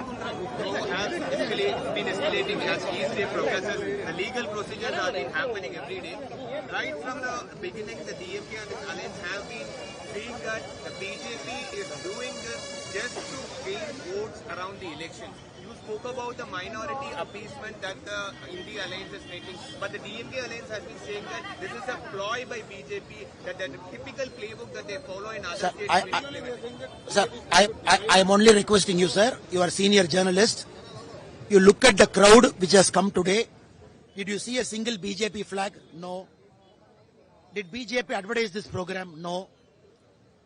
has been escalating as each day progresses. The legal procedures are been happening every day. Right from the beginning, the DMK and the alliance have been saying that the BJP is doing this just to gain votes around the elections. You spoke about the minority appeasement that the India alliance is making, but the DMK alliance has been saying that this is a ploy by BJP, that the typical playbook that they follow in other states. Sir, I am only requesting you, sir. You are a senior journalist. You look at the crowd which has come today. Did you see a single BJP flag? No. Did BJP advertise this program? No.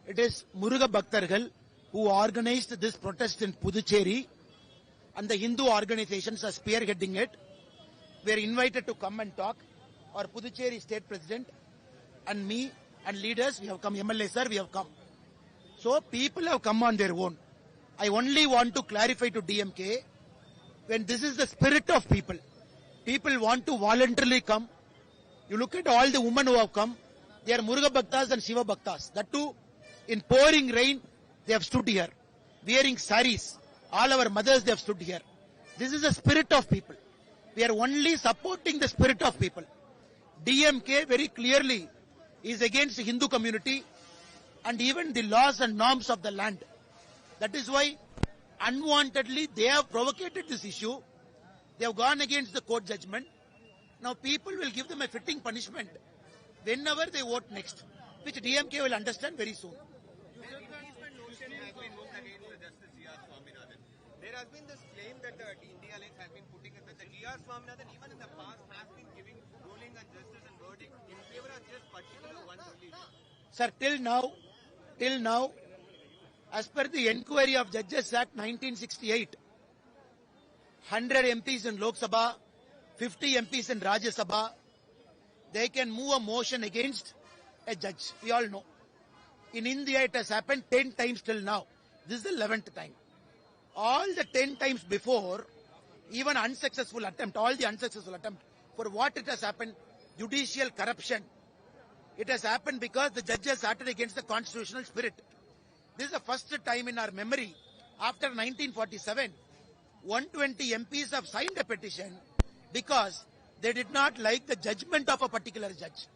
It is Muruga Bhaktargal who organized this protest in Puducherry, and the Hindu organizations are spearheading it. We are invited to come and talk. Our Puducherry state president and me and leaders, we have come. MLA sir, we have come. So people have come on their own. I only want to clarify to DMK, when this is the spirit of people, people want to voluntarily come. You look at all the women who have come, they are Muruga Bhaktas and Shiva Bhaktas. That too, in pouring rain, they have stood here, wearing saris. All our mothers, they have stood here. This is the spirit of people. We are only supporting the spirit of people. DMK very clearly is against the Hindu community and even the laws and norms of the land. That is why unwantedly they have provoked this issue. They have gone against the court judgment. Now people will give them a fitting punishment whenever they vote next, which DMK will understand very soon. There has been this claim that the India alliance has been putting in that the G.R. Swaminathan even in the past has been giving ruling and justice and verdict in favor of just particular one only. Sir, till now, as per the Inquiry of Judges Act 1968, 100 MPs in Lok Sabha, 50 MPs in Rajya Sabha, they can move a motion against a judge. We all know. In India, it has happened 10 times till now. This is the 11th time. All the 10 times before, even unsuccessful attempt, all the unsuccessful attempt, for what it has happened, judicial corruption. It has happened because the judges acted against the constitutional spirit. This is the first time in our memory, after 1947, 120 MPs have signed a petition because they did not like the judgment of a particular judge.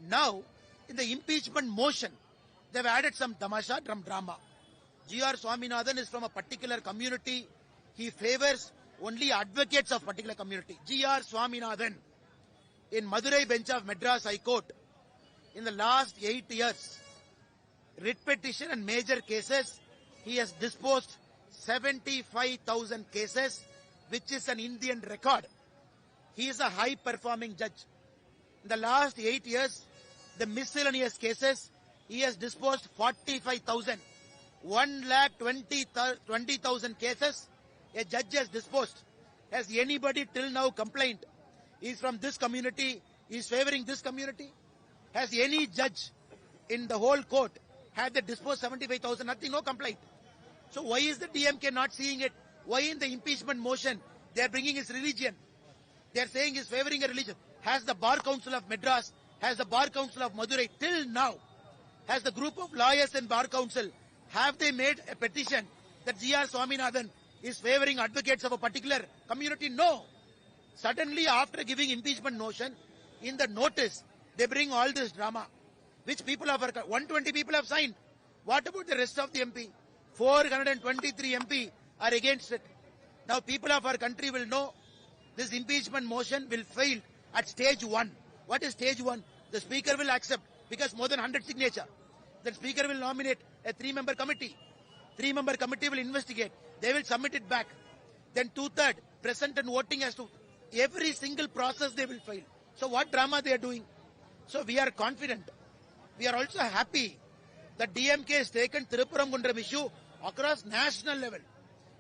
Now, in the impeachment motion, they have added some tamasha, drama. G.R. Swaminathan is from a particular community. He favors only advocates of particular community. G.R. Swaminathan, in Madurai bench of Madras High Court, in the last 8 years, writ petition and major cases, he has disposed 75,000 cases, which is an Indian record. He is a high-performing judge. In the last 8 years, the miscellaneous cases, he has disposed 45,000. 1,20,000 cases a judge has disposed. Has anybody till now complained? He is from this community, he is favoring this community. Has any judge in the whole court had they disposed 75,000? Nothing, no complaint. So why is the DMK not seeing it? Why in the impeachment motion they are bringing his religion? They are saying he is favoring a religion. Has the Bar Council of Madras, has the Bar Council of Madurai till now, has the group of lawyers in Bar Council, have they made a petition that G.R. Swaminathan is favoring advocates of a particular community? No. Suddenly, after giving impeachment motion, in the notice, they bring all this drama, which people have, 120 people have signed. What about the rest of the MP? 423 MP are against it. Now, people of our country will know this impeachment motion will fail at stage 1. What is stage 1? The Speaker will accept because more than 100 signature. The Speaker will nominate a 3-member committee. 3-member committee will investigate. They will submit it back. Then 2/3 present and voting as to every single process they will fail. So what drama they are doing? So we are confident. We are also happy that DMK has taken Thiruparamgundram issue across national level.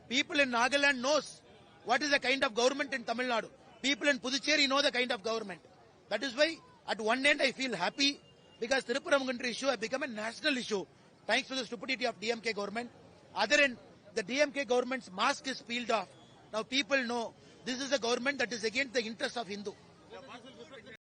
People in Nagaland knows what is the kind of government in Tamil Nadu. People in Puducherry know the kind of government. That is why at one end I feel happy because Thiruparamgundram issue has become a national issue thanks to the stupidity of DMK government. Other end, the DMK government's mask is peeled off. Now people know this is a government that is against the interests of Hindu.